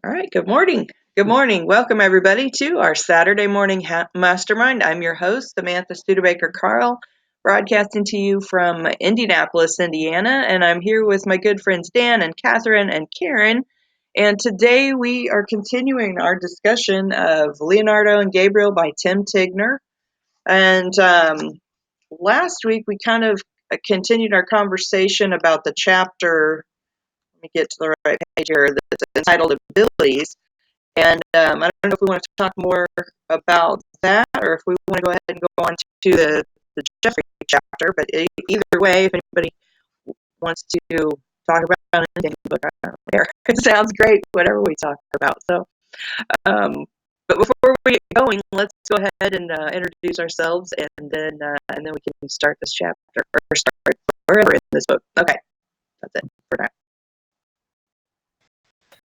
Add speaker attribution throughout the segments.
Speaker 1: All right, good morning. Good morning. Welcome, everybody, to our Saturday Morning Mastermind. I'm your host, Samantha Studebaker-Carl, broadcasting to you from Indianapolis, Indiana, and I'm here with my good friends Dan and Catherine and Karen. And today we are continuing our discussion of Leonardo and Gabriel by Tim Tigner. And last week we kind of continued our conversation about the chapter. Let me get to the right page here. That's entitled Abilities. And I don't know if we want to talk more about that or if we want to go ahead and go on to the Jeffrey chapter. But either way, if anybody wants to talk about anything, I don't care. It sounds great, whatever we talk about. So, but before we get going, let's go ahead and introduce ourselves, and then we can start this chapter or start wherever in this book. Okay, that's it for now.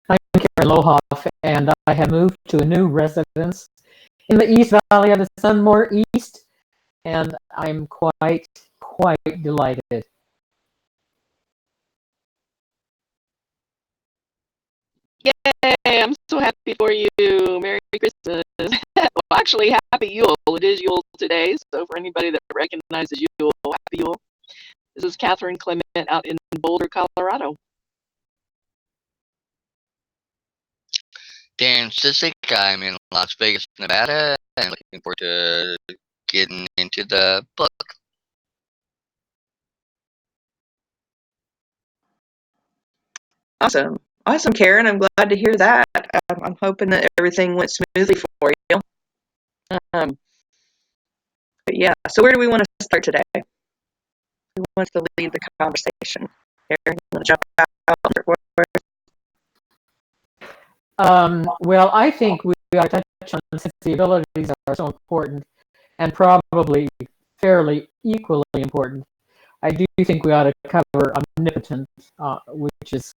Speaker 2: I'm Karen Lohoff, and I have moved to a new residence in the East Valley of the Sun, more east, and I'm quite delighted.
Speaker 3: Yay! I'm so happy for you. Merry Christmas. Well, actually, Happy Yule. It is Yule today, so for anybody that recognizes Yule, Happy Yule. This is Catherine Clement out in Boulder, Colorado.
Speaker 4: Dan Sisek, I'm in Las Vegas, Nevada, and looking forward to getting into the book.
Speaker 1: Awesome, Karen. I'm glad to hear that. I'm hoping that everything went smoothly for you. But yeah, so where do we want to start today? Who wants to lead the conversation? Karen, you want to jump out?
Speaker 2: Well, I think we ought to touch on, since the abilities are so important and probably fairly equally important, I do think we ought to cover Omnipotence, which is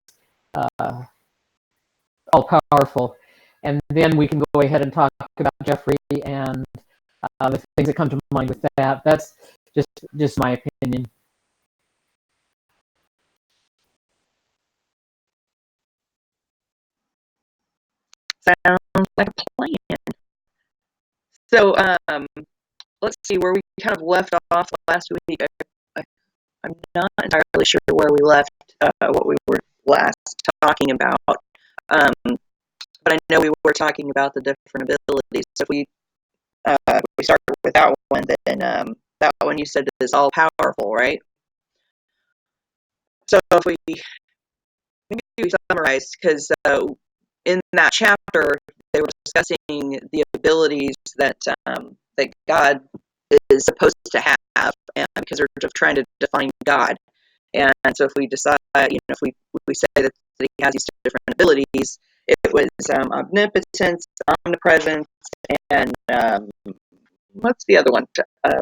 Speaker 2: all-powerful. And then we can go ahead and talk about Jeffrey and the things that come to mind with that. That's just my opinion.
Speaker 1: Sounds like a plan. So let's see where we kind of left off last week. I'm not entirely sure where we left what we were last talking about. But I know we were talking about the different abilities. So if we start with that one, then that one you said is all powerful, right? So if we summarize, because in that chapter they were discussing the abilities that that God is supposed to have, and because they're just trying to define God. And so if we decide, if we say that he has these different abilities, it was omnipotence, omnipresence, and what's the other one? Sorry,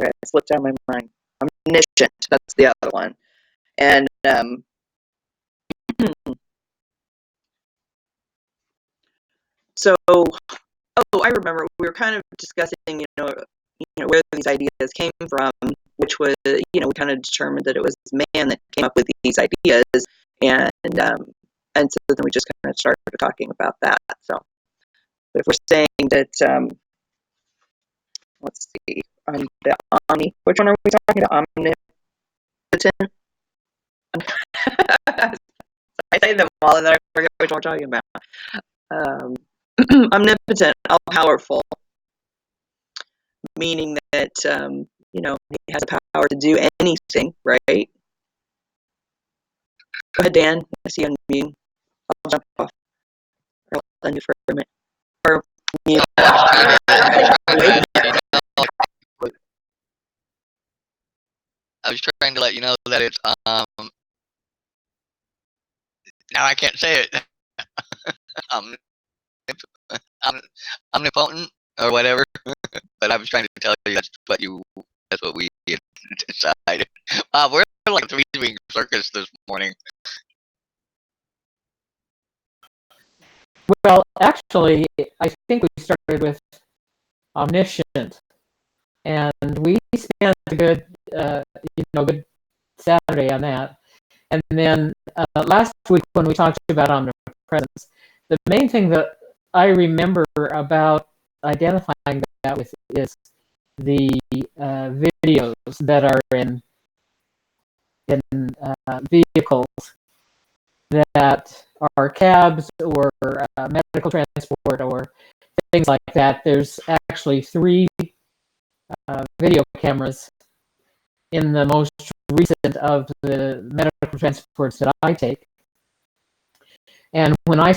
Speaker 1: it slipped out of my mind. Omniscient. That's the other one. And so, I remember we were kind of discussing, where these ideas came from, which was, we kind of determined that it was man that came up with these ideas, and so then we just kind of started talking about that. So if we're saying that, let's see, on the omni, which one are we talking about? Omnipotent? I say them all and then I forget which one we're talking about. Omnipotent, all powerful, meaning that he has the power to do anything, right? Go ahead, Dan. I see you unmuting. I'll jump off. Or I'll unmute for a minute. Or mute.
Speaker 4: I was trying to let you know that it's now I can't say it. Omnipotent or whatever. But I was trying to tell you that's what we decided. We're like a three-wing circus this morning.
Speaker 2: Well, actually, I think we started with omniscient, and we spent a good Saturday on that. And then last week when we talked about omnipresence, the main thing that I remember about identifying that with is the videos that are in vehicles that are cabs or medical transport or things like that. There's actually 3 video cameras in the most recent of the medical transports that I take. And when I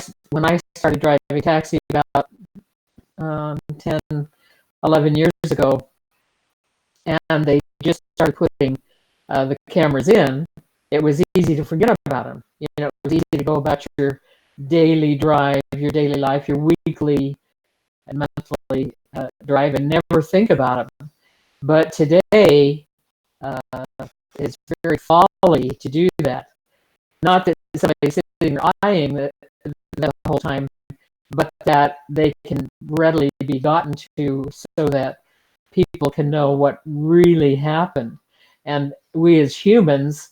Speaker 2: started driving taxi about 10, 11 years ago, and they just started putting the cameras in, it was easy to forget about them. You know, it was easy to go about your daily drive, your daily life, your weekly and monthly drive, and never think about them. But today, it's very folly to do that. Not that somebody's sitting there eyeing the whole time, but that they can readily be gotten to so that people can know what really happened. And we as humans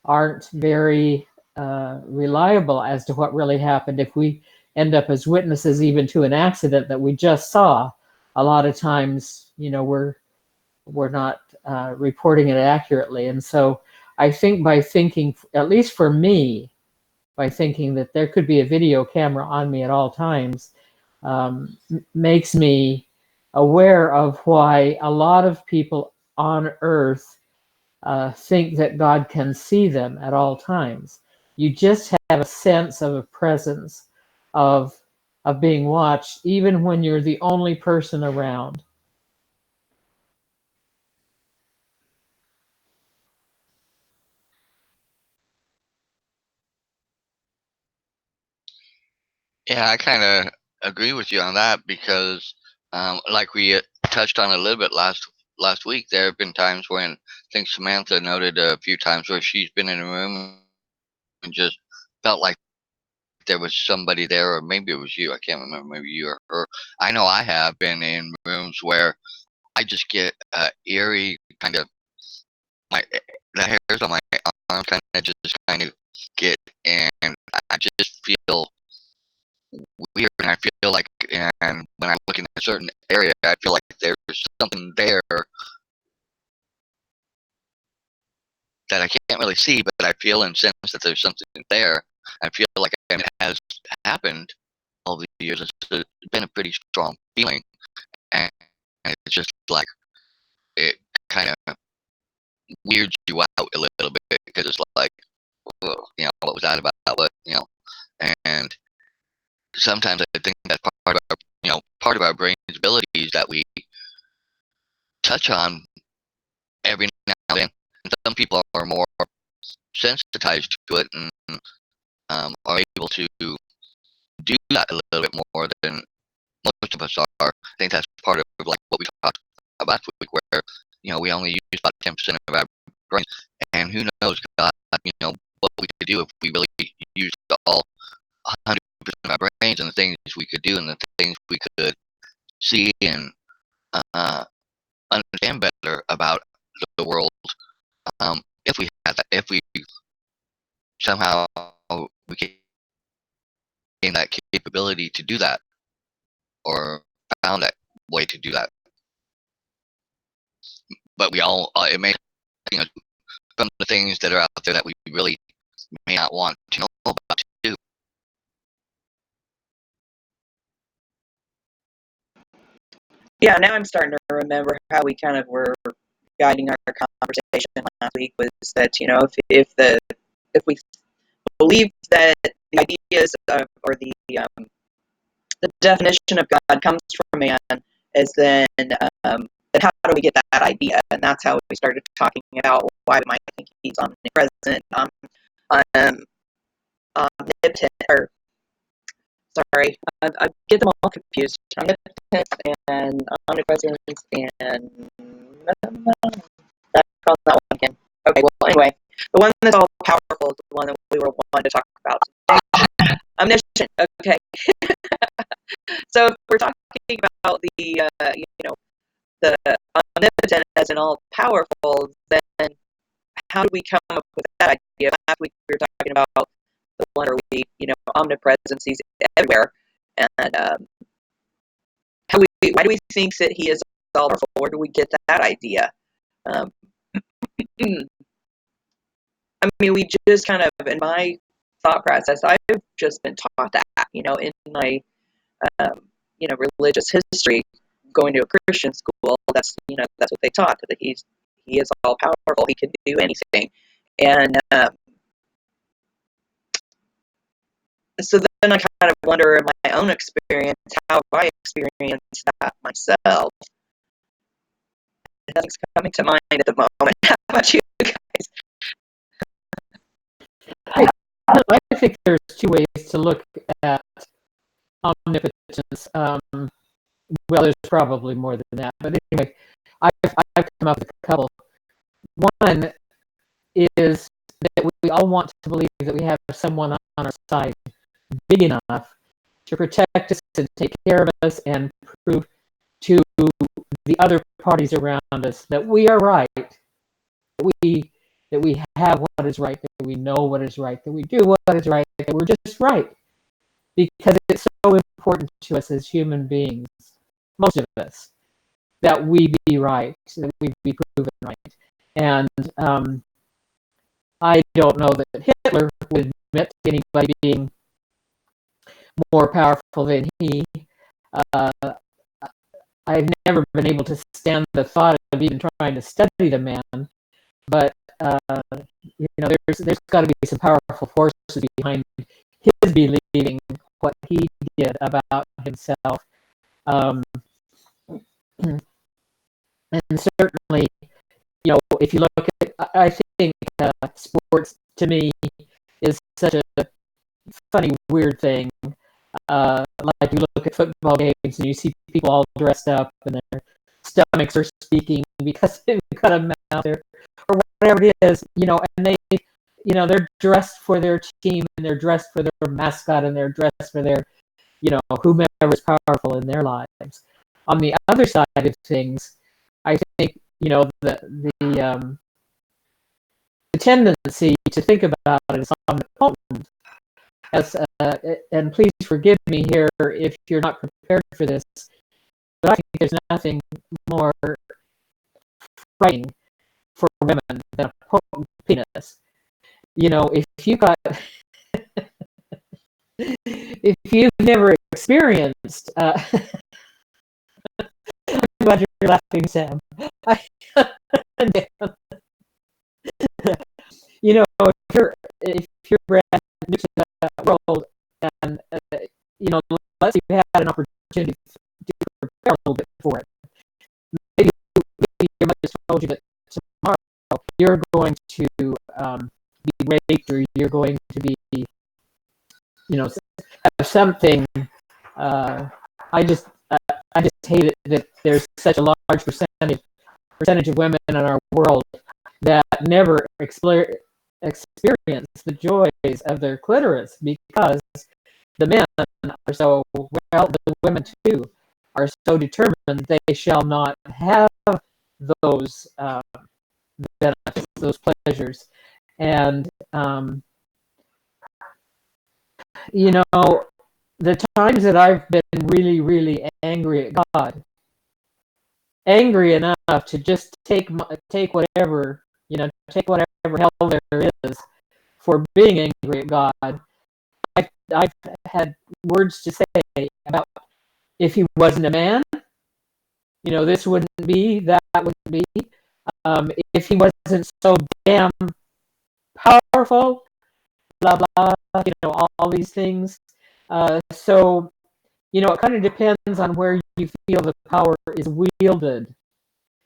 Speaker 2: aren't very reliable as to what really happened. If we end up as witnesses even to an accident that we just saw, a lot of times, you know, we're not reporting it accurately. And so I think by thinking, at least for me, by thinking that there could be a video camera on me at all times, makes me aware of why a lot of people on earth think that God can see them at all times. You just have a sense of a presence of being watched, even when you're the only person around.
Speaker 4: Yeah, I kind of agree with you on that because, like we touched on a little bit last week, there have been times when I think Samantha noted a few times where she's been in a room and just felt like there was somebody there, or maybe it was you. I can't remember. Maybe you or her. I know I have been in rooms where I just get eerie kind of my the hairs on my arm kind of get, and I just feel weird, and I feel like, and when I look in a certain area, I feel like there's something there that I can't really see, but I feel and sense that there's something there. I feel like it has happened all the years. It's been a pretty strong feeling, and it's just like it kind of weirds you out a little bit because it's like, well, you know, what was that about? What, you know, and sometimes I think that's part of our, you know, part of our brain's abilities that we touch on every now and then. And some people are more sensitized to it and are able to do that a little bit more than most of us are. I think that's part of like what we talked about last week, where, you know, we only use about 10% of our brains, and who knows, God, you know, what we could do if we really used all 100% of our brains, and the things we could do and the things we could see and understand better about the world. If we had that, if we somehow we gain that capability to do that, or found that way to do that. But we all, it may, you know, from the things that are out there that we really may not want to know about too.
Speaker 1: Yeah, now I'm starting to remember how we kind of were guiding our conversation last week. Was that, you know, if we believe that the ideas of, or the definition of God comes from man, is then how do we get that idea? And that's how we started talking about why we might think he's omnipresent, omnipotent, or sorry, I get them all confused. Omnipotence and omnipresence and I call that one again. Okay, well, anyway, the one that's all powerful is the one that we were wanting to talk about today. Omniscient. Okay. So if we're talking about the omnipotent as an all powerful, then how do we come up with that idea? Last week we were talking about the one where we, omnipresence. He's everywhere. And why do we think that he is all powerful? Where do we get that idea? Um, I mean, we just kind of, in my thought process, I've just been taught that, in my, religious history, going to a Christian school, that's what they taught, that he is all powerful, he can do anything. And so then I kind of wonder, in my own experience, how have I experienced that myself? Nothing's coming to mind at the moment. How about you guys?
Speaker 2: I think there's two ways to look at omnipotence. Well, there's probably more than that, but anyway, I've come up with a couple. One is that we all want to believe that we have someone on our side big enough to protect us and take care of us and prove to the other parties around us that we are right, that we have what is right, that we know what is right, that we do what is right, that we're just right. Because it's so important to us as human beings, most of us, that we be right, that we be proven right. And I don't know that Hitler would admit to anybody being more powerful than he. I've never been able to stand the thought of even trying to study the man, but there's got to be some powerful forces behind his believing what he did about himself. And certainly, if you look at, I think sports to me is such a funny, weird thing. Like you look at football games and you see people all dressed up and their stomachs are speaking because they've got a mouth there, or whatever it is, and they, they're dressed for their team and they're dressed for their mascot and they're dressed for their, whomever is powerful in their lives. On the other side of things, I think, the tendency to think about it as omnipotent. And please forgive me here if you're not prepared for this, but I think there's nothing more frightening for women than a potent penis. If you got, if you've never experienced, I'm glad you're laughing, Sam. If you're brand new to that world, and unless you've had an opportunity to prepare a little bit for it, maybe your mother told you that tomorrow you're going to be raped, or you're going to be, have something. I just hate it that there's such a large percentage of women in our world that never experience the joys of their clitoris, because the men are so, well, the women too, are so determined they shall not have those benefits, those pleasures. And the times that I've been really, really angry at God, angry enough to just take whatever, take whatever hell there is for being angry at God. I've had words to say about, if he wasn't a man, this wouldn't be, that wouldn't be. If he wasn't so damn powerful, blah blah, all these things. So it kind of depends on where you feel the power is wielded.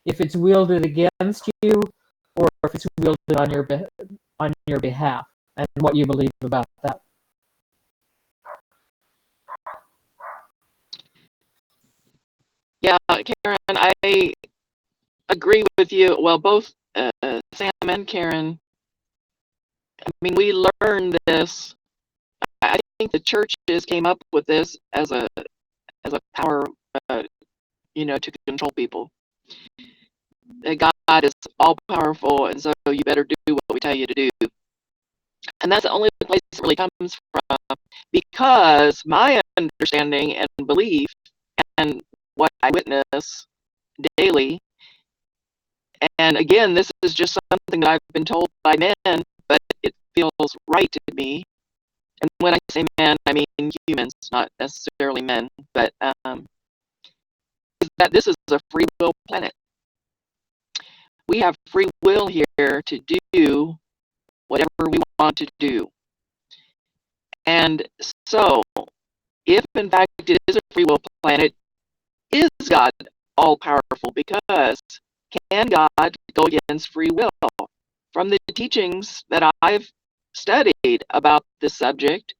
Speaker 2: If it's wielded against you, or if it's wielded on your behalf, and what you believe about that.
Speaker 3: Yeah, Karen, I agree with you. Well, both Sam and Karen. I mean, we learned this. I think the churches came up with this as a power, to control people. God is all powerful, and so you better do what we tell you to do. And that's the only place it really comes from. because my understanding and belief and what I witness daily, and again, this is just something that I've been told by men, but it feels right to me. And when I say men, I mean humans, not necessarily men, but is that this is a free will planet. We have free will here to do whatever we want to do. And so, if in fact it is a free will planet, is God all powerful? Because can God go against free will? From the teachings that I've studied about this subject,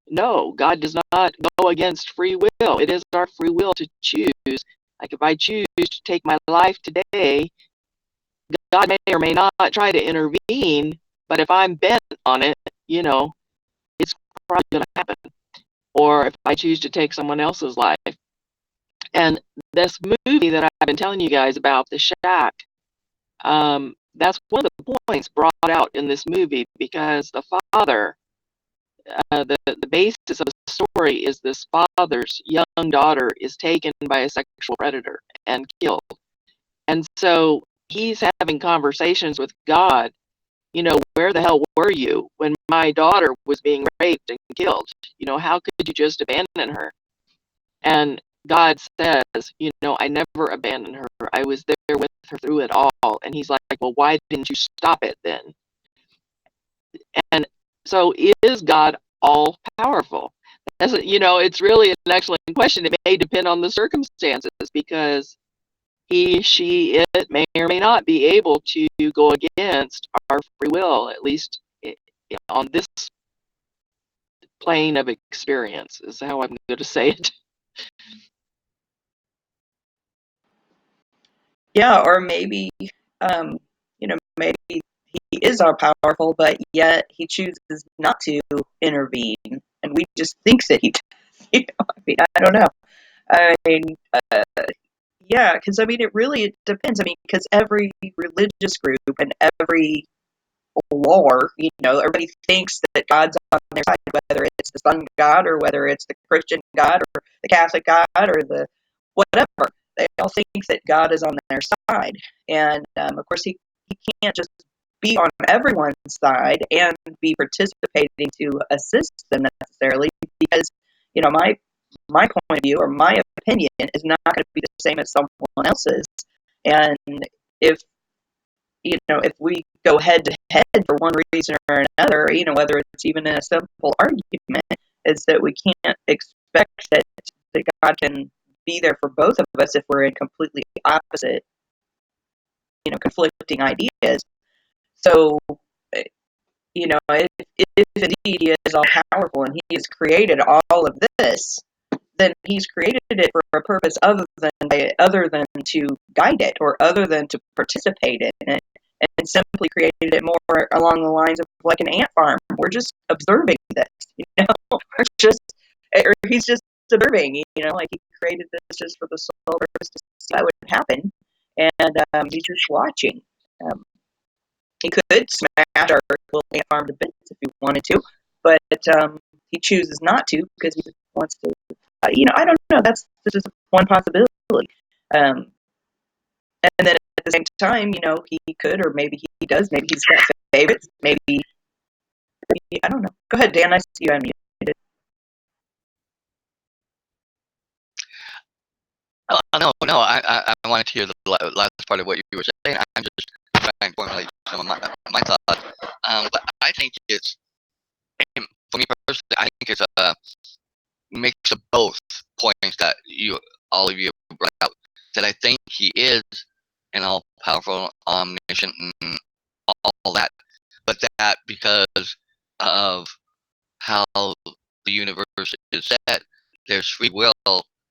Speaker 3: no, God does not go against free will. It is our free will to choose. Like if I choose to take my life today, God may or may not try to intervene, but if I'm bent on it, it's probably going to happen. Or if I choose to take someone else's life. And this movie that I've been telling you guys about, The Shack, that's one of the points brought out in this movie, because the father, the basis of the story is this father's young daughter is taken by a sexual predator and killed. And so he's having conversations with God. Where the hell were you when my daughter was being raped and killed? How could you just abandon her? And God says, I never abandoned her. I was there with her through it all. And he's like, well, why didn't you stop it then? And so is God all powerful? It's really an excellent question. It may depend on the circumstances, because he, she, it may or may not be able to go against our free will, at least on this plane of experience, is how I'm going to say it.
Speaker 1: Yeah, or maybe, maybe he is all powerful, but yet he chooses not to intervene, and we just think that he does. I don't know. I mean, uh, yeah, because it depends. Because every religious group and every war, everybody thinks that God's on their side, whether it's the sun god or whether it's the Christian God or the Catholic God or the whatever. They all think that God is on their side. And of course, he can't just be on everyone's side and be participating to assist them necessarily, because, my point of view or my opinion is not going to be the same as someone else's. And if if we go head to head for one reason or another, whether it's even in a simple argument, is that we can't expect that God can be there for both of us if we're in completely opposite, conflicting ideas. So, if indeed he is all powerful and he has created all of this, then he's created it for a purpose other than to guide it or other than to participate in it, and simply created it more along the lines of like an ant farm. We're just observing this, we're just, or he's just observing, like he created this just for the sole purpose to see what would happen, and he's just watching. He could smash our little ant farm to bits if he wanted to, but he chooses not to because he just wants to. I don't know. That's just one possibility. Um, and then at the same time, he could, or maybe he does. Maybe he's got favorites. Maybe I don't know. Go ahead, Dan. I see you unmuted.
Speaker 4: Oh, no. I wanted to hear the last part of what you were saying. I'm just trying to formulate some of my thoughts. But I think it's, for me personally, I think it's a mix of both points that all of you brought out. That I think he is an all-powerful, omniscient, and all that, but that because of how the universe is set, there's free will,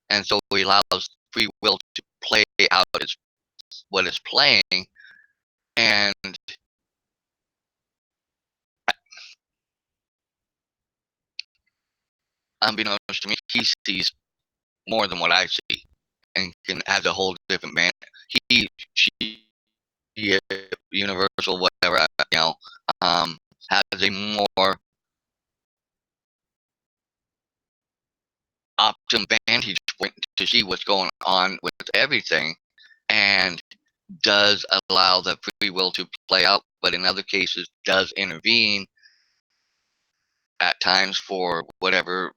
Speaker 4: and so he allows free will to play out what it's playing, and unbeknownst to me, he sees more than what I see, and has a whole different man. She, universal, whatever, has a more optimum vantage point to see what's going on with everything, and does allow the free will to play out, but in other cases does intervene at times for whatever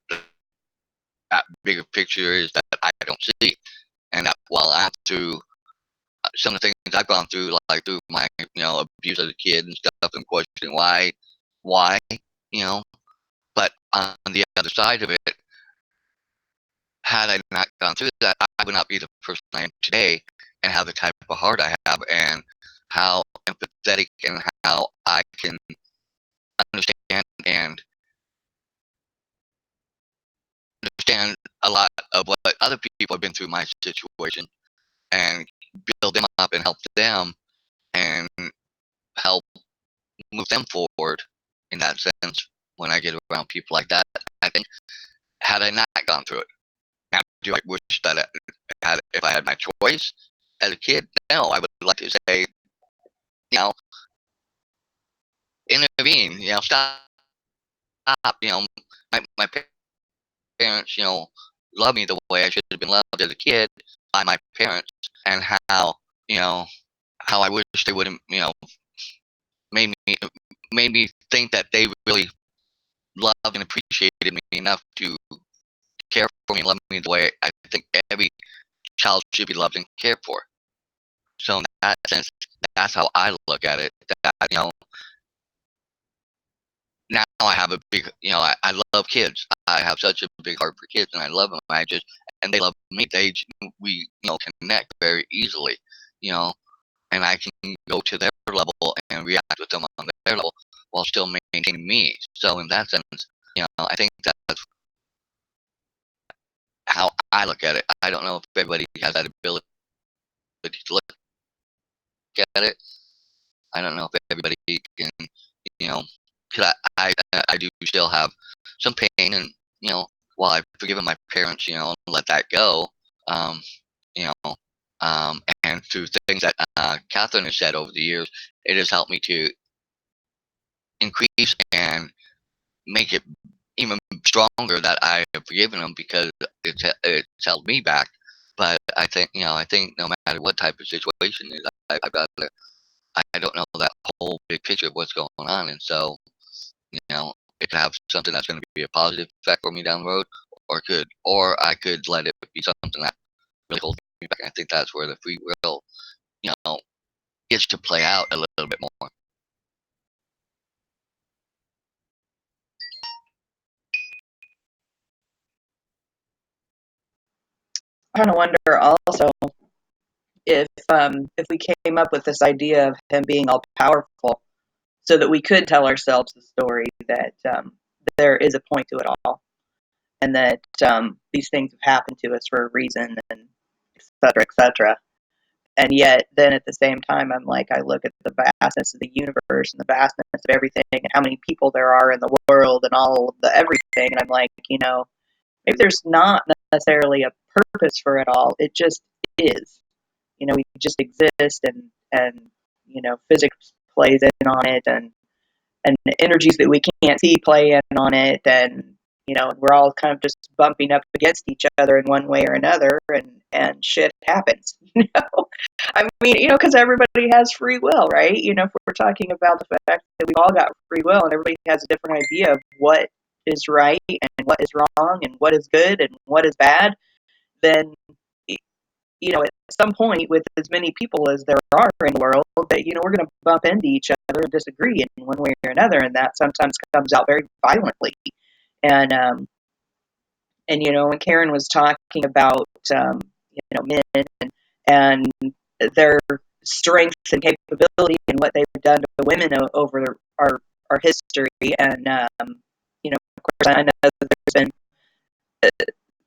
Speaker 4: that bigger picture is that I don't see. And that while I'm through some of the things I've gone through, like through my abuse as a kid and stuff, and questioning why, you know. But on the other side of it, had I not gone through that, I would not be the person I am today, and have the type of heart I have, and how empathetic, and how I can understand and understand a lot of what other people have been through my situation, and build them up and help them, and help move them forward in that sense. When I get around people like that, I think, had I not gone through it, now, do I wish that if I had my choice as a kid? No, I would like to say, you know, intervene, stop, my parents, love me the way I should have been loved as a kid by my parents, and how, you know, how I wish they would have, made me made me think that they really loved and appreciated me enough to care for me and love me the way I think every child should be loved and cared for. So in that sense, that's how I look at it. That, now I have a big, I love kids. I have such a big heart for kids, and I love them. And they love me. We, connect very easily, you know, and I can go to their level and react with them on their level while still maintaining me. So in that sense, I think that's how I look at it. I don't know if everybody has that ability to look at it. I don't know if everybody can, you know, because I do still have some pain, and while I've forgiven my parents, and let that go, um, you know, and through things that Catherine has said over the years, it has helped me to increase and make it even stronger that I have forgiven them, because it's held me back. But I think no matter what type of situation it is, I've got to, I don't know that whole big picture of what's going on, and so it could have something that's going to be a positive effect for me down the road, or I could let it be something that really holds me back. I think that's where the free will, you know, gets to play out a little bit more.
Speaker 1: I kind of wonder also if we came up with this idea of him being all powerful, so that we could tell ourselves the story that there is a point to it all, and that these things have happened to us for a reason, and et cetera, et cetera. And yet, then at the same time, I'm like, I look at the vastness of the universe and the vastness of everything, and how many people there are in the world, and all of the everything, and I'm like, maybe there's not necessarily a purpose for it all. It just is. We just exist, and physics plays in on it, and the energies that we can't see play in on it, and we're all kind of just bumping up against each other in one way or another, and shit happens. I mean, because everybody has free will, right? If we're talking about the fact that we've all got free will, and everybody has a different idea of what is right and what is wrong and what is good and what is bad, then at some point, with as many people as there are in the world, that we're going to bump into each other and disagree in one way or another, and that sometimes comes out very violently. And when Karen was talking about men and their strength and capability and what they've done to women over our history, and of course, I know that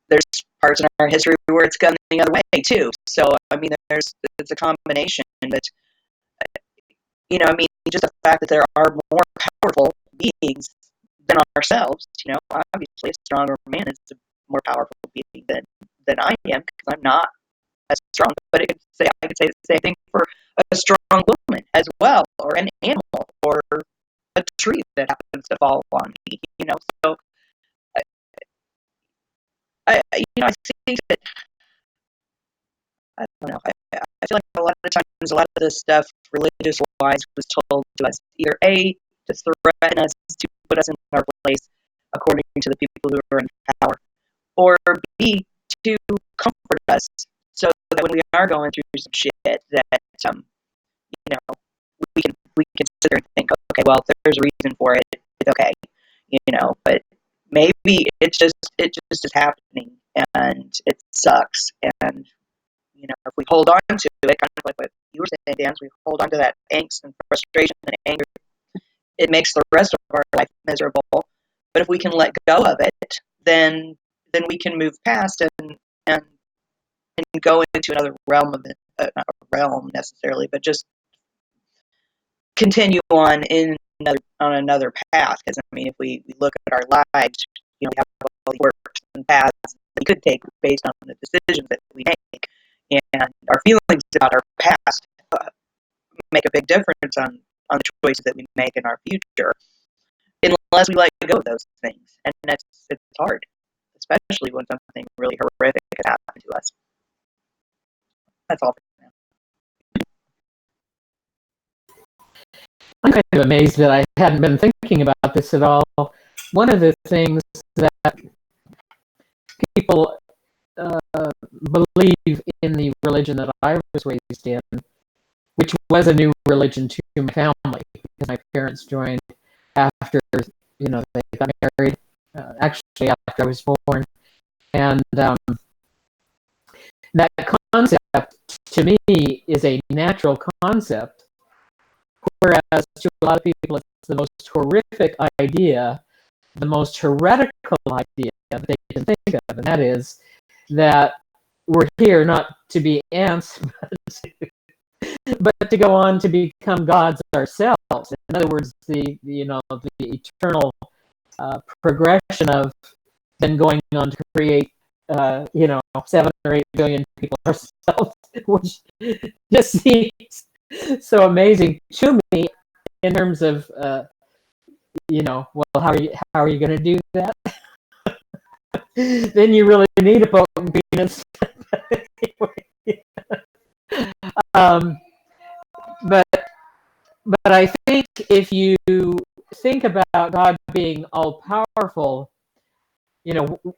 Speaker 1: there's parts in our history where it's gone the other way too. So I mean, it's a combination. But just the fact that there are more powerful beings than ourselves. Obviously, a stronger man is a more powerful being than I am, because I'm not as strong. But I could say the same thing for a strong woman as well, or an animal, or a tree that happens to fall on me. So I think that, I don't know. I feel like a lot of times, a lot of this stuff, religious wise, was told to us either A, to threaten us, to put us in our place according to the people who are in power, or B, to comfort us so that when we are going through some shit, that you know, we can sit there and think, okay, well, there's a reason for it. It's okay, but maybe it just is happening and it sucks. And if we hold on to it, kind of like what you were saying, Dan, we hold on to that angst and frustration and anger, it makes the rest of our life miserable. But if we can let go of it, then we can move past and go into another realm of it, not a realm necessarily, but just continue on another path. Because I mean, if we look at our lives, we have all these works and paths that we could take based on the decisions that we make, and our feelings about our past make a big difference on the choices that we make in our future, unless we let go of those things, and it's hard, especially when something really horrific has happened to us. That's all.
Speaker 2: I'm kind of amazed that I hadn't been thinking about this at all. One of the things that people believe in the religion that I was raised in, which was a new religion to my family, because my parents joined after they got married, actually after I was born, and that concept to me is a natural concept, whereas to a lot of people it's the most horrific idea, the most heretical idea that they can think of, and that is that we're here not to be ants, but to go on to become gods ourselves. In other words, the eternal progression of then going on to create 7 or 8 billion people ourselves, which just seems so amazing to me in terms of well, how are you going to do that? Then you really need a potent penis. But I think if you think about God being all powerful,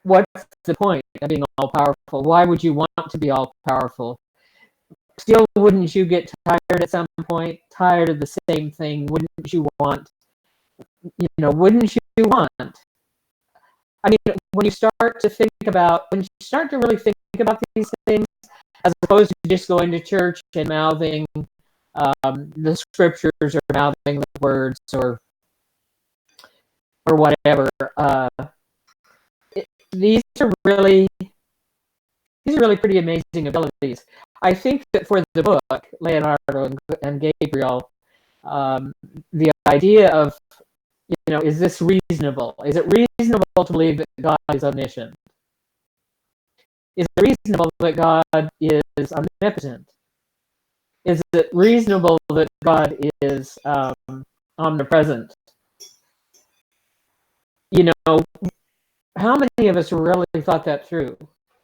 Speaker 2: what's the point of being all powerful? Why would you want to be all powerful? Still, wouldn't you get tired at some point? Tired of the same thing? Wouldn't you want? Wouldn't you want? I mean, when you start to really think about these things, as opposed to just going to church and mouthing the scriptures or mouthing the words or whatever, these are really pretty amazing abilities. I think that for the book, Leonardo and Gabriel, the idea of, is this reasonable? Is it reasonable to believe that God is omniscient? Is it reasonable that God is omnipotent? Is it reasonable that God is omnipresent? How many of us really thought that through?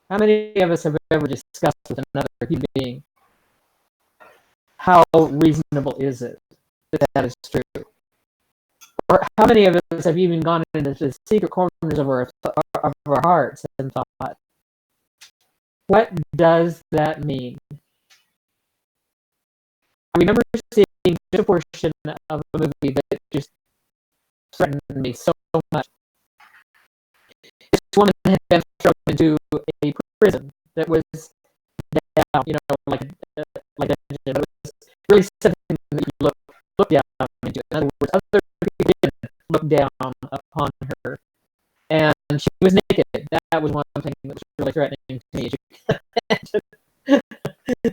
Speaker 2: How many of us have ever discussed with another human being, how reasonable is it that is true? Or how many of us have even gone into the secret corners of our hearts and thought, what does that mean? I remember seeing just a portion of a movie that just threatened me so much. This woman had been thrown into a prison that was down, like a dungeon, but it was really something that you look down into. In other words, other people didn't look down upon her, and she was naked. That was one thing that was really threatening to me.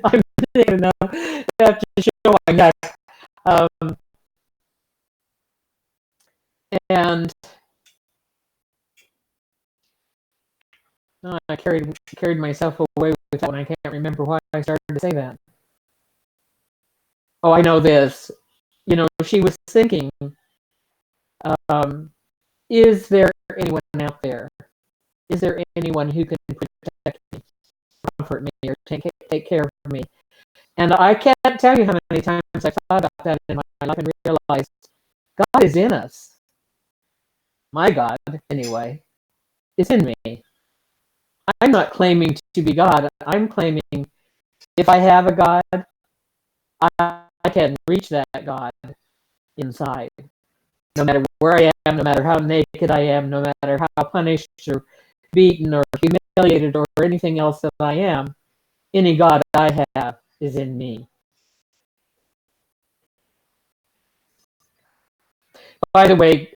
Speaker 2: I'm naked enough to have to show my neck, and I carried myself away with that one. I can't remember why I started to say that. Oh, I know this. She was thinking, is there anyone out there is there anyone who can protect me, comfort me, or take care of me? And I can't tell you how many times I've thought about that in my life and realized God is in us. My God, anyway, is in me. I'm not claiming to be God. I'm claiming if I have a God, I can reach that God inside. No matter where I am, no matter how naked I am, no matter how punished or beaten or humiliated or anything else that I am, any God I have is in me. By the way,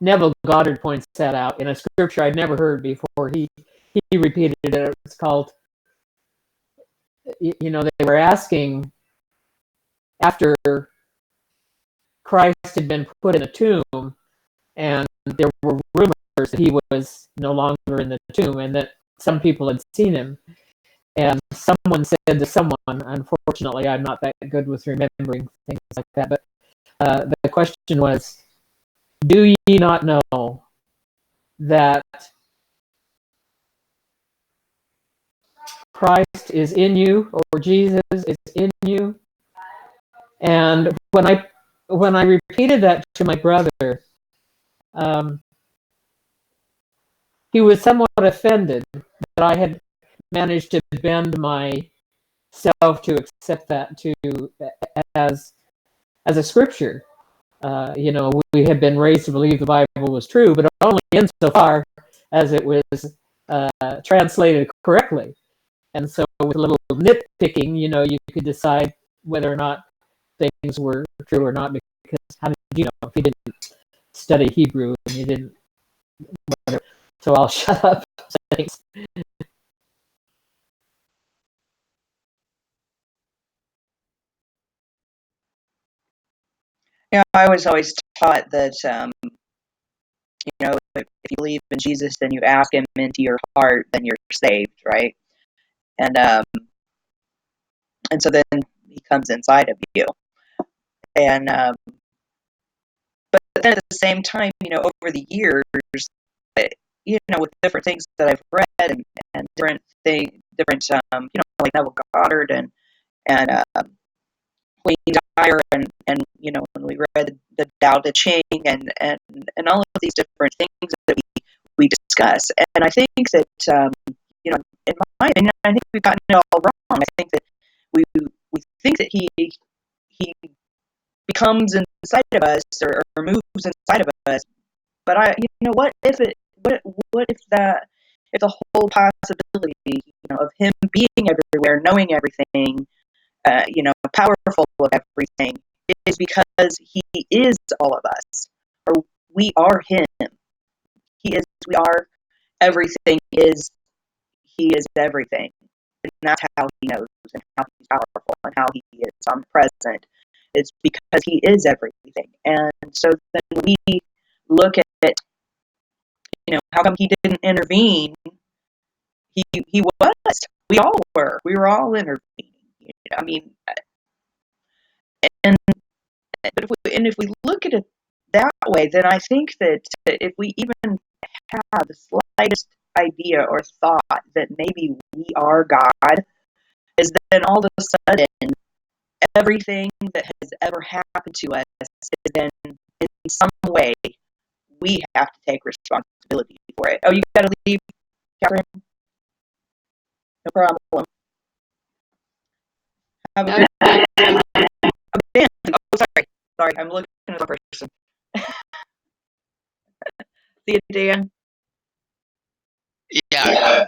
Speaker 2: Neville Goddard points that out in a scripture I'd never heard before. He repeated it. It's called, they were asking after Christ had been put in a tomb, and there were rumors that he was no longer in the tomb and that some people had seen him. And someone said to someone, unfortunately, I'm not that good with remembering things like that, but the question was, do ye not know that Christ is in you, or Jesus is in you? And when I repeated that to my brother, he was somewhat offended that I had managed to bend myself to accept that as a scripture. We had been raised to believe the Bible was true, but only insofar as it was translated correctly. And so with a little nitpicking, you could decide whether or not things were true or not, because how did you know if you didn't study Hebrew and you didn't, whatever. So I'll shut up. Thanks.
Speaker 1: I was always taught that, if you believe in Jesus and you ask him into your heart, then you're saved, right? And so then he comes inside of you. And but then at the same time, over the years, with different things that I've read and different like Neville Goddard and Wayne Dyer and when we read the Tao Te Ching and all of these different things that we discuss. And I think that in my opinion, I think we've gotten it all wrong. I think that we think that he becomes inside of us or moves inside of us. But what if the whole possibility, of him being everywhere, knowing everything, powerful of everything, is because he is all of us, or we are him. We are everything. He is everything, and that's how he knows and how he's powerful and how he is omnipresent. It's because he is everything. And so then when we look at, how come he didn't intervene? He was. We all were. We were all intervening. I mean, and if we look at it that way, then I think that if we even have the slightest idea or thought that maybe we are God, is then all of a sudden everything that has ever happened to us is then in some way we have to take responsibility for it. Oh, you got to leave, Catherine? No problem. Have a
Speaker 3: No,
Speaker 1: good
Speaker 3: thank you.
Speaker 1: Oh, Dan. Oh, sorry, I'm looking at the person. See you, Dan.
Speaker 4: Yeah,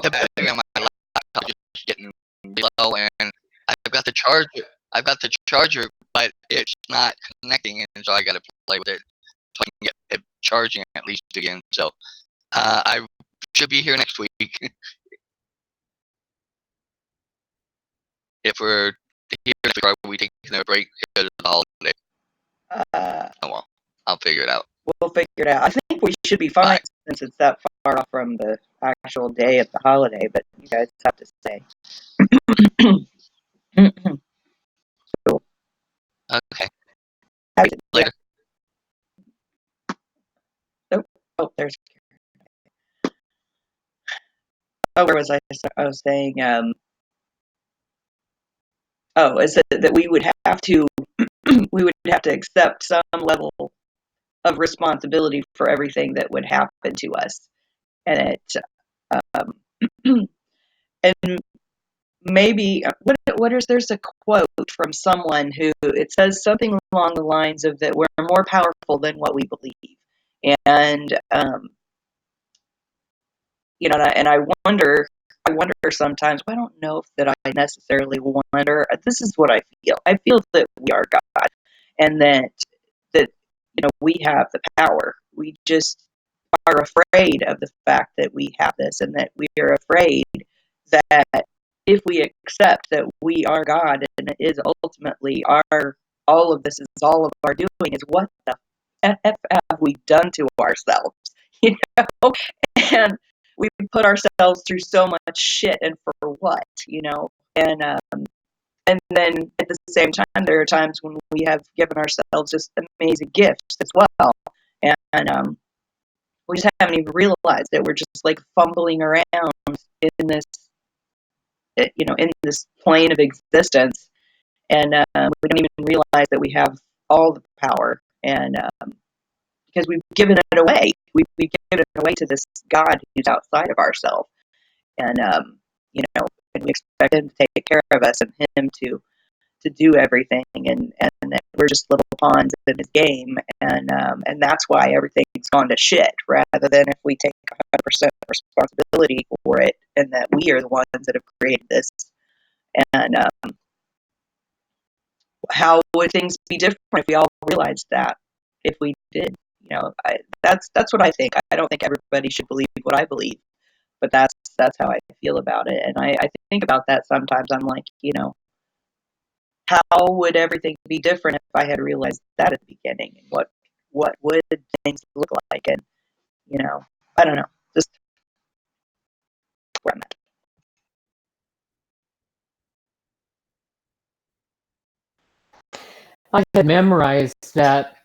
Speaker 4: the battery on my laptop is getting low, and I've got the charger. I've got the charger, but it's not connecting, and so I got to play with it so I can get it charging at least again. So I should be here next week. If we're here next week, are we taking a break because of the holiday? Oh well, I'll figure it out.
Speaker 1: We'll figure it out. I think we should be fine since it's that far off from the actual day of the holiday, but you guys have to say. Cool.
Speaker 4: Okay.
Speaker 1: Have you-
Speaker 4: Later.
Speaker 1: Nope. Oh, there's. Oh, where was I? I was saying. Oh, is it that we would have to we would have to accept some level of responsibility for everything that would happen to us, and um, and maybe what is there's a quote from someone who it says something along the lines of that we're more powerful than what we believe, and you know, and I wonder sometimes. I don't know if that I necessarily wonder. This is what I feel. I feel that we are God, and that you know we have the power. We just are afraid of the fact that we have this, and that we are afraid that if we accept that we are God and it is ultimately our all of this is all of our doing is what the f have we done to ourselves, you know? And we put ourselves through so much shit, and for what, you know? And then at the same time, there are times when we have given ourselves just amazing gifts as well, and we just haven't even realized that we're just like fumbling around in this, you know, in this plane of existence, and we don't even realize that we have all the power, and because we've given it away, we've given it away to this God who's outside of ourselves, and you know, and we expect Him to take care of us and Him to do everything, and that we're just little pawns in His game, and that's why everything's gone to shit. Rather than if we take 100% responsibility for it, and that we are the ones that have created this, and how would things be different if we all realized that? If we did, you know, that's what I think. I don't think everybody should believe what I believe, but that's how I feel about it, and I think about that sometimes. I'm like, you know, how would everything be different if I had realized that at the beginning? And what would things look like? And you know, I don't know, just where I'm at.
Speaker 2: I had memorized that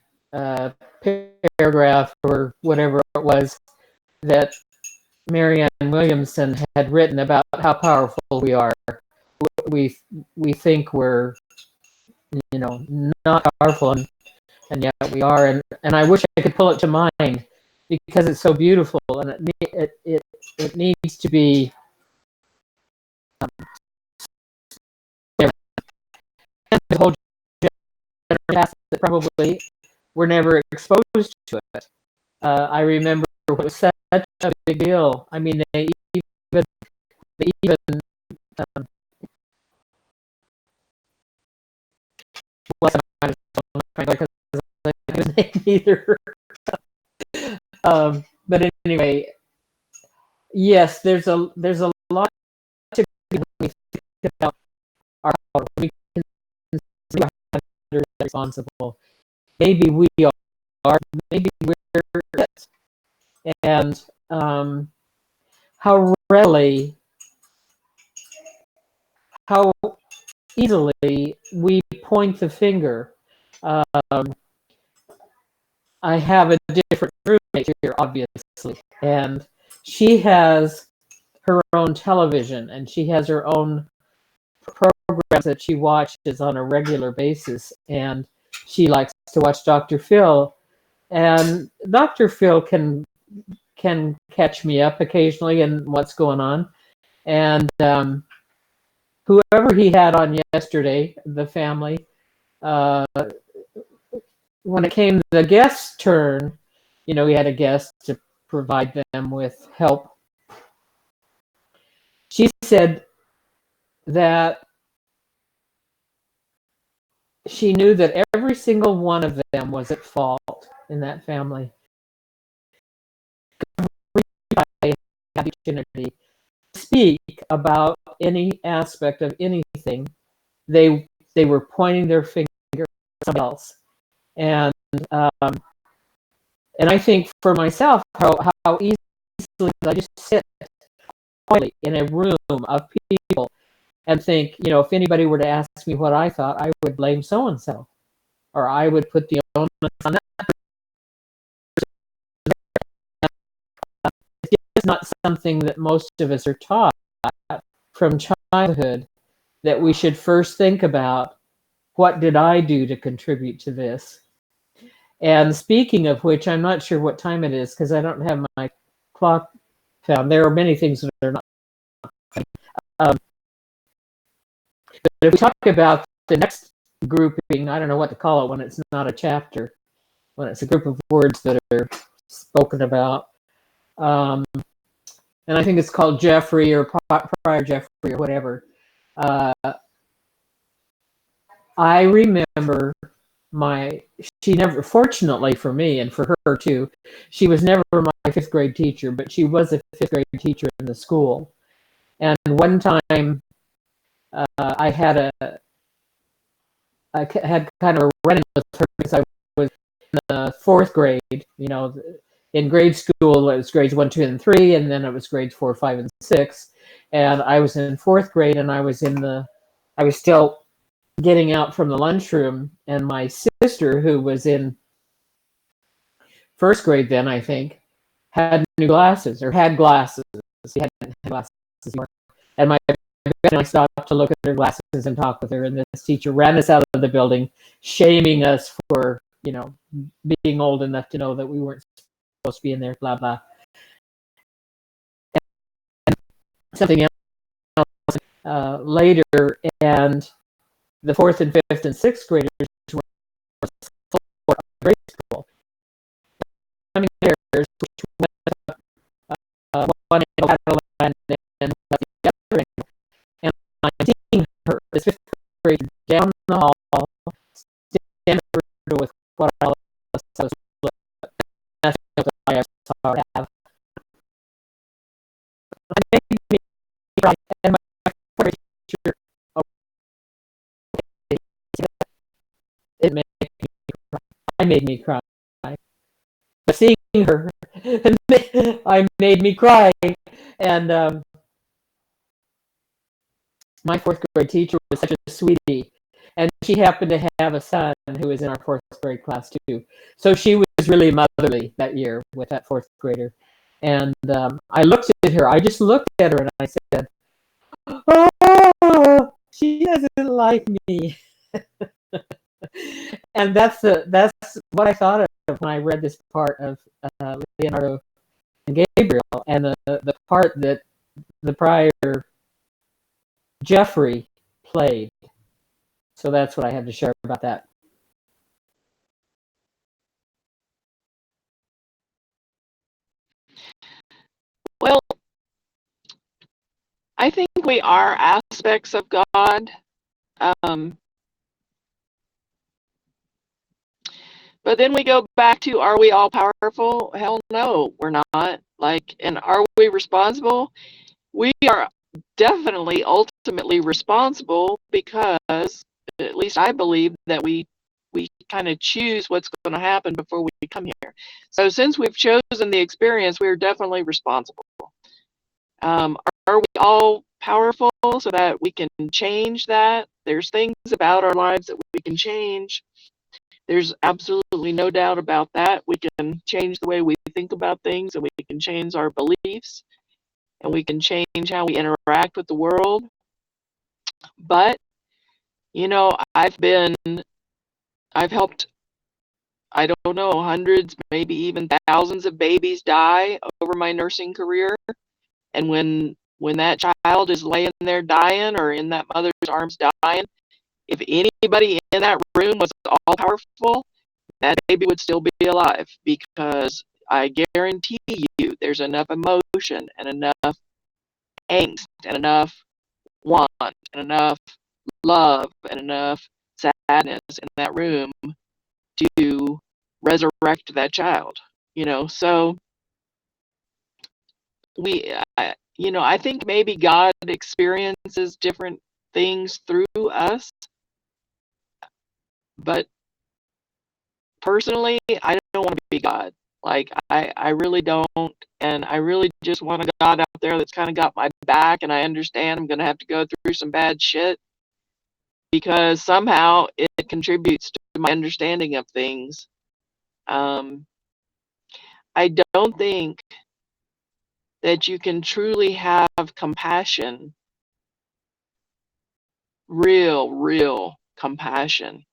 Speaker 2: paragraph or whatever it was that Marianne Williamson had written about how powerful we are. We we think we're, you know, not powerful, and yet we are. And I wish I could pull it to mind because it's so beautiful, and it needs to be. The whole generation that probably were never exposed to it. I remember it was such a big deal. I mean, they even um, wasn't because I was neither. But anyway, yes, there's a lot to be when we think about our power. We can see how responsible. Maybe we are. Maybe we're it. And how readily, how easily we point the finger. Um, I have a different roommate here, obviously, and she has her own television, and she has her own programs that she watches on a regular basis, and she likes to watch Dr. Phil, and Dr. Phil can catch me up occasionally in what's going on, and whoever he had on yesterday, the family, uh, when it came to the guest's turn, you know, we had a guest to provide them with help. She said that she knew that every single one of them was at fault in that family. Everybody had the opportunity to speak about any aspect of anything. They were pointing their finger at somebody else, and and I think for myself how easily I just sit quietly in a room of people and think, you know, if anybody were to ask me what I thought, I would blame so and so, or I would put the onus on that. is not something that most of us are taught from childhood, that we should first think about, what did I do to contribute to this? And speaking of which, I'm not sure what time it is because I don't have my clock found. There are many things that are not. But if we talk about the next grouping, I don't know what to call it when it's not a chapter, when it's a group of words that are spoken about. And I think it's called Jeffrey or Prior Jeffrey or whatever. I remember she never, fortunately for me and for her too, she was never my fifth grade teacher, but she was a fifth grade teacher in the school. And one time I had kind of a run-in with her because I was in the fourth grade. You know, in grade school it was grades 1, 2, and 3, and then it was grades 4, 5, and 6. And I was in fourth grade, and I was still getting out from the lunchroom, and my sister, who was in first grade then, I think, had new glasses, or had glasses. She hadn't had glasses anymore. And I stopped to look at her glasses and talk with her, and this teacher ran us out of the building, shaming us for, being old enough to know that we weren't supposed to be in there, blah, blah. And something else later, and the fourth and fifth and sixth graders were for grade school. I mean, there's one and the other, and I'm seeing her, this fifth grader, down the hall, standing with what I was I saw her have. It made me cry, and my teacher, it made me cry. But seeing her, I made me cry. And my fourth grade teacher was such a sweetie, and she happened to have a son who was in our fourth grade class too. So she was really motherly that year with that fourth grader. And I looked at her. I just looked at her and I said, "Oh, she doesn't like me." And that's what I thought of when I read this part of Leonardo and Gabriel, and the part that the prior Jeffrey played. So that's what I had to share about that.
Speaker 3: Well, I think we are aspects of God. But then we go back to, are we all powerful? Hell no, we're not. And are we responsible? We are definitely ultimately responsible, because at least I believe that we kind of choose what's going to happen before we come here. So since we've chosen the experience, we're definitely responsible. Are we all powerful so that we can change that? There's things about our lives that we can change. There's absolutely no doubt about that. We can change the way we think about things, and we can change our beliefs, and we can change how we interact with the world. But, I've helped, I don't know, hundreds, maybe even thousands of babies die over my nursing career. And when that child is laying there dying, or in that mother's arms dying, if anybody in that room was all powerful, that baby would still be alive, because I guarantee you there's enough emotion and enough angst and enough want and enough love and enough sadness in that room to resurrect that child. So I think maybe God experiences different things through us, but personally, I don't want to be God. I really don't, and I really just want a God out there that's kind of got my back, and I understand I'm going to have to go through some bad shit, because somehow it contributes to my understanding of things. I don't think that you can truly have compassion, real compassion,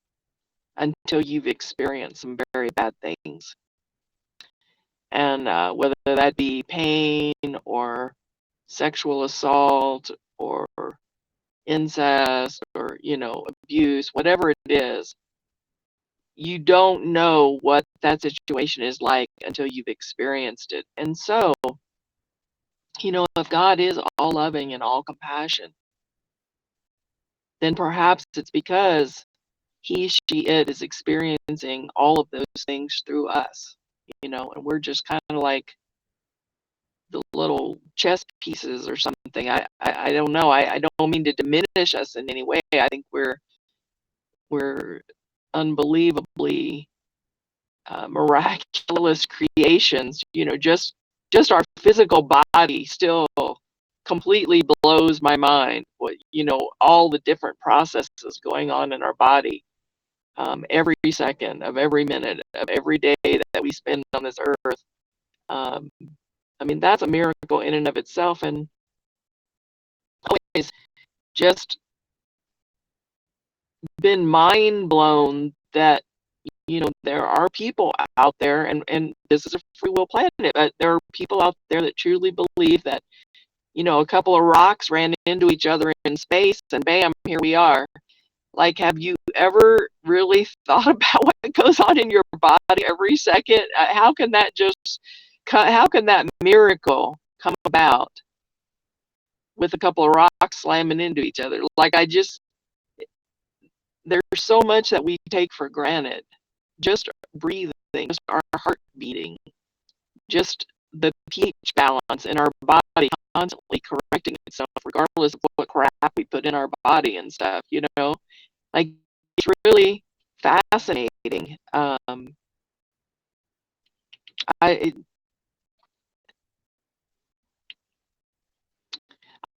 Speaker 3: until you've experienced some very bad things. And whether that be pain or sexual assault or incest or, abuse, whatever it is, you don't know what that situation is like until you've experienced it. And so, if God is all loving and all compassion, then perhaps it's because he, she, it is experiencing all of those things through us, and we're just kind of like the little chess pieces or something. I don't know. I don't mean to diminish us in any way. I think we're unbelievably miraculous creations. Just our physical body still completely blows my mind. What all the different processes going on in our body, every second of every minute of every day that we spend on this earth. That's a miracle in and of itself, and always just been mind blown that there are people out there, and this is a free will planet, but there are people out there that truly believe that a couple of rocks ran into each other in space and bam, here we are. Like, have you ever really thought about what goes on in your body every second? How can that miracle come about with a couple of rocks slamming into each other? There's so much that we take for granted. Just breathing, just our heart beating, just the pH balance in our body constantly correcting itself regardless of what crap we put in our body and stuff, like, it's really fascinating. I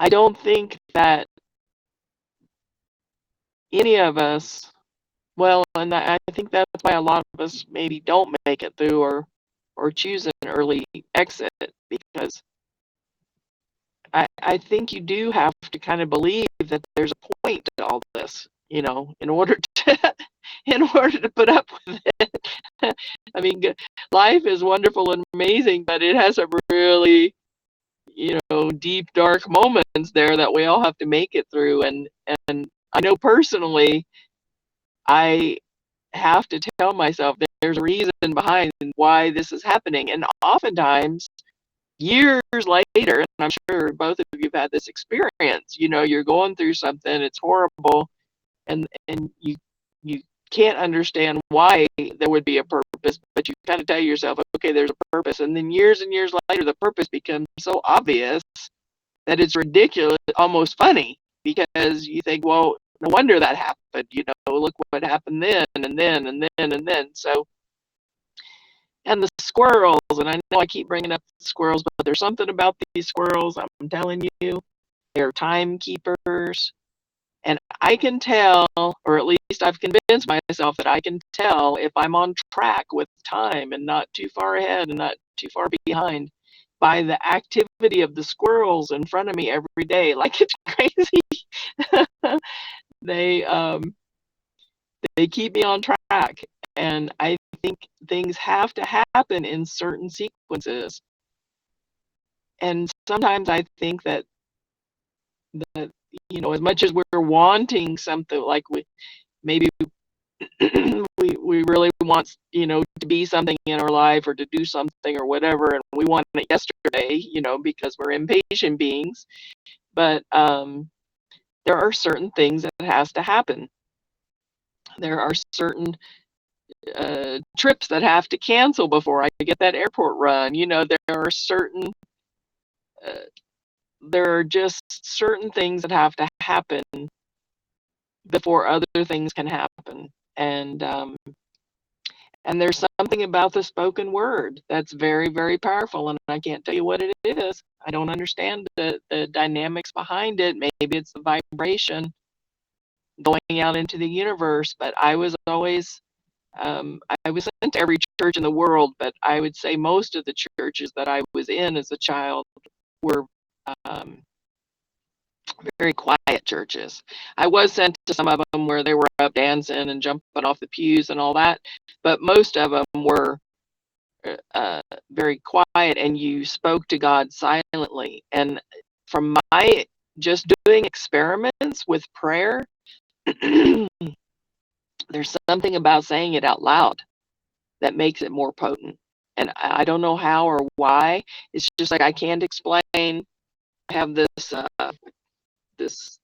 Speaker 3: don't think that any of us, well, and I think that's why a lot of us maybe don't make it through or choose an early exit, because I think you do have to kind of believe that there's a point to all this, in order to put up with it. Life is wonderful and amazing, but it has a really, deep, dark moments there that we all have to make it through. And I know personally, I have to tell myself that there's a reason behind why this is happening. And oftentimes, years later, and I'm sure both of you have had this experience, you're going through something, it's horrible, and you can't understand why there would be a purpose, but you kind of tell yourself, okay, there's a purpose. And then years and years later, the purpose becomes so obvious that it's ridiculous, almost funny, because you think, well, no wonder that happened. Look what happened then, and then, and then, and then. So, and the squirrels, and I know I keep bringing up the squirrels, but there's something about these squirrels, I'm telling you, they're timekeepers. And I can tell, or at least I've convinced myself that I can tell if I'm on track with time and not too far ahead and not too far behind by the activity of the squirrels in front of me every day. Like, it's crazy. They keep me on track. And I think things have to happen in certain sequences. And sometimes I think that as much as we're wanting something, like maybe we really want, to be something in our life or to do something or whatever, and we want it yesterday, because we're impatient beings. But there are certain things that has to happen. There are certain trips that have to cancel before I get that airport run. There are just certain things that have to happen before other things can happen. And there's something about the spoken word that's very, very powerful, and I can't tell you what it is. I don't understand the dynamics behind it. Maybe it's the vibration going out into the universe, but I was always I was sent to every church in the world, but I would say most of the churches that I was in as a child were very quiet churches. I was sent to some of them where they were up dancing and jumping off the pews and all that, but most of them were very quiet, and you spoke to God silently. And from my just doing experiments with prayer, there's something about saying it out loud that makes it more potent. And I don't know how or why. It's just like I can't explain. I have this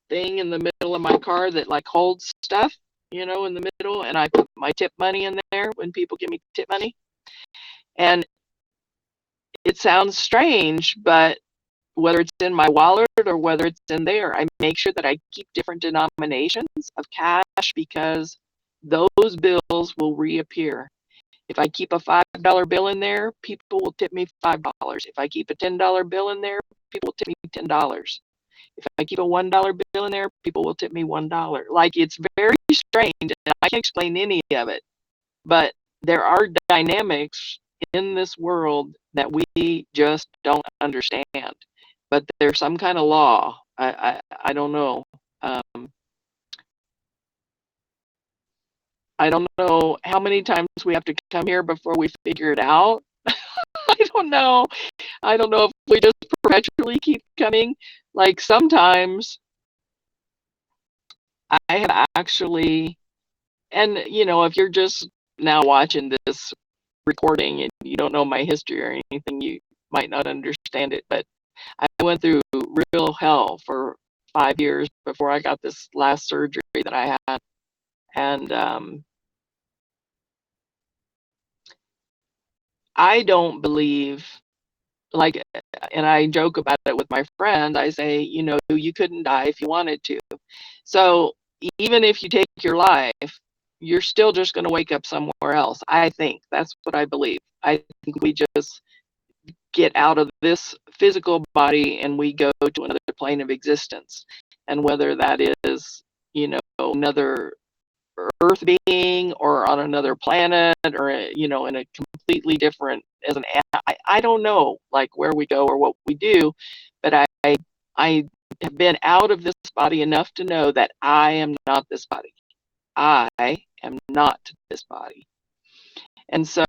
Speaker 3: thing in the middle of my car that like holds stuff, in the middle, and I put my tip money in there when people give me tip money. And it sounds strange, but whether it's in my wallet or whether it's in there, I make sure that I keep different denominations of cash, because those bills will reappear. If I keep a $5 bill in there, people will tip me $5. If I keep a $10 bill in there, people will tip me $10. If I keep a $1 bill in there, people will tip me $1. Like, it's very strange, and I can't explain any of it. But there are dynamics in this world that we just don't understand. But there's some kind of law. I don't know. I don't know how many times we have to come here before we figure it out. I don't know. I don't know if we just perpetually keep coming. Like, sometimes I have actually, and if you're just now watching this recording and you don't know my history or anything, you might not understand it, but I went through real hell for 5 years before I got this last surgery that I had. And I don't believe, like, and I joke about it with my friend. I say, you couldn't die if you wanted to. So even if you take your life, you're still just going to wake up somewhere else. I think that's what I believe. I think we just get out of this physical body and we go to another plane of existence. And whether that is, another Earth being or on another planet or, in a completely different, I don't know, like, where we go or what we do, but I have been out of this body enough to know that I am not this body. I am not this body. And so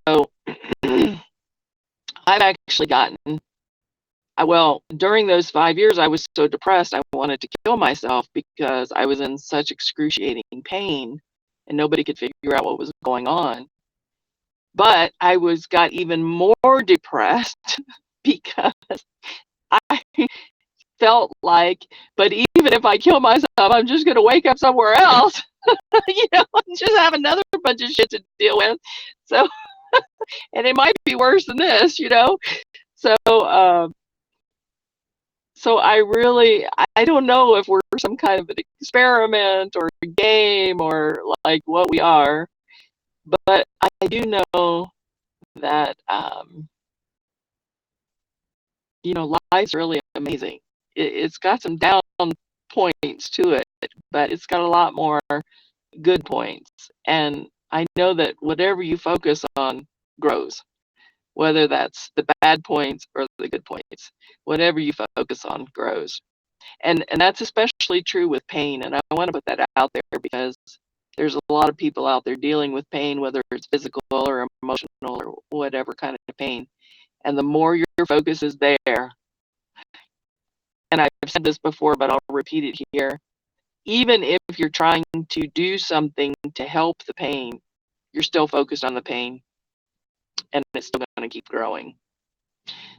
Speaker 3: I've actually gotten, during those 5 years, I was so depressed, I wanted to kill myself because I was in such excruciating pain and nobody could figure out what was going on. But I got even more depressed because I felt like, but even if I kill myself, I'm just going to wake up somewhere else, just have another bunch of shit to deal with. So, and it might be worse than this, So, so I don't know if we're some kind of an experiment or a game or like what we are, but I do know that, life's really amazing. It's got some down points to it, but it's got a lot more good points. And I know that whatever you focus on grows, whether that's the bad points or the good points. Whatever you focus on grows. And that's especially true with pain. And I want to put that out there because there's a lot of people out there dealing with pain, whether it's physical or emotional or whatever kind of pain. And the more your focus is there, and I've said this before, but I'll repeat it here, even if you're trying to do something to help the pain, you're still focused on the pain, and it's still going to keep growing.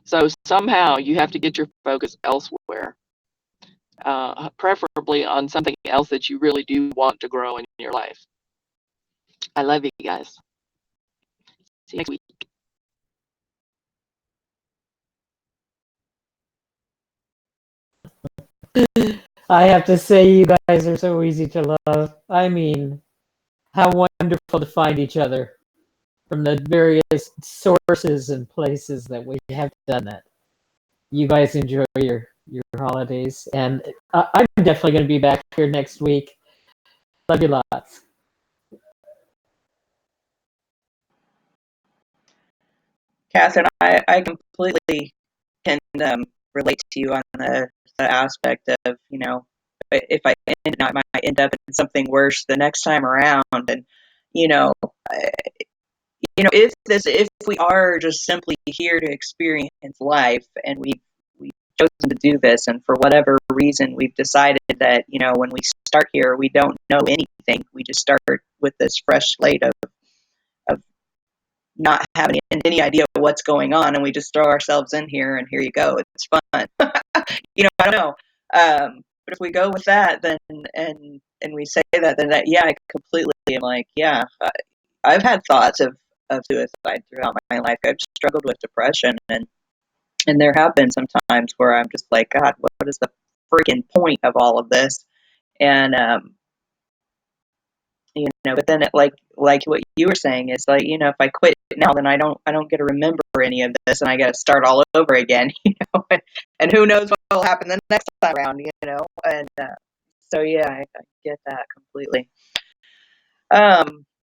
Speaker 3: So somehow you have to get your focus elsewhere, preferably on something else that you really do want to grow in your life. I love you guys. See you next week.
Speaker 2: I have to say, you guys are so easy to love. I mean, how wonderful to find each other from the various sources and places that we have done that. You guys enjoy your holidays, and I'm definitely going to be back here next week. Love you lots.
Speaker 1: Catherine, I completely can relate to you on the aspect of, you know, if I end, I might end up in something worse the next time around. And, you know, if we are just simply here to experience life, and we've chosen to do this, and for whatever reason we've decided that, you know, when we start here we don't know anything, we just start with this fresh slate of not having any idea what's going on, and we just throw ourselves in here, and here you go, it's fun. You know, I don't know. But if we go with that, then and we say that, then that, yeah, I completely am like, yeah, I've had thoughts of suicide throughout my life. I've struggled with depression, and there have been some times where I'm just like, God, what is the freaking point of all of this? And you know, but then like what you were saying is like, you know, if I quit now, then I don't get to remember any of this, and I got to start all over again. You know, and who knows what will happen the next time around, you know. And so yeah, I get that completely.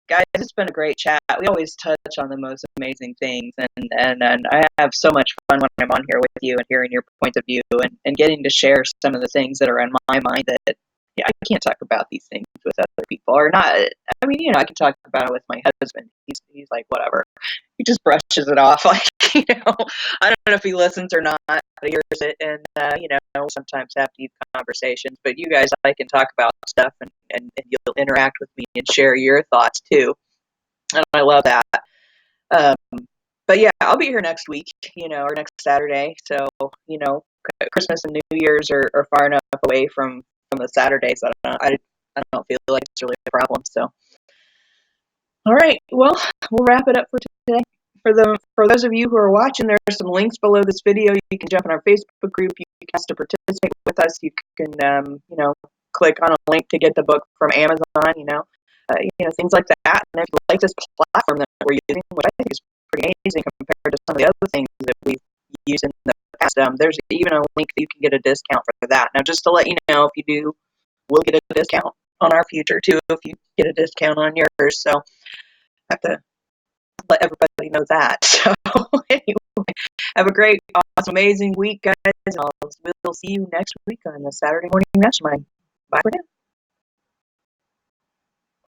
Speaker 1: Guys, it's been a great chat. We always touch on the most amazing things, and I have so much fun when I'm on here with you and hearing your point of view, and getting to share some of the things that are in my mind that, yeah, I can't talk about these things with other people, or not. I mean, you know, I can talk about it with my husband. He's like, whatever. He just brushes it off, like, you know. I don't know if he listens or not, but he hears it, and you know, sometimes have deep conversations. But you guys, I can talk about stuff, and you'll interact with me and share your thoughts too, and I love that. But yeah, I'll be here next week, you know, or next Saturday. So, you know, Christmas and New Year's are far enough away from the Saturdays that I don't feel like it's really a problem. So, all right, well, we'll wrap it up for today. For those of you who are watching, there are some links below this video. You can jump in our Facebook group. You can ask to participate with us. You can, you know, click on a link to get the book from Amazon. You know, things like that. And if you like this platform that we're using, which I think is pretty amazing compared to some of the other things that we've used in the past, there's even a link that you can get a discount for that. Now, just to let you know, if you do, we'll get a discount on our future too if you get a discount on yours. So I have to let everybody know that. So anyway, have a great, awesome, amazing week, guys. And we'll see you next week on the Saturday Morning Mastermind. Bye for now.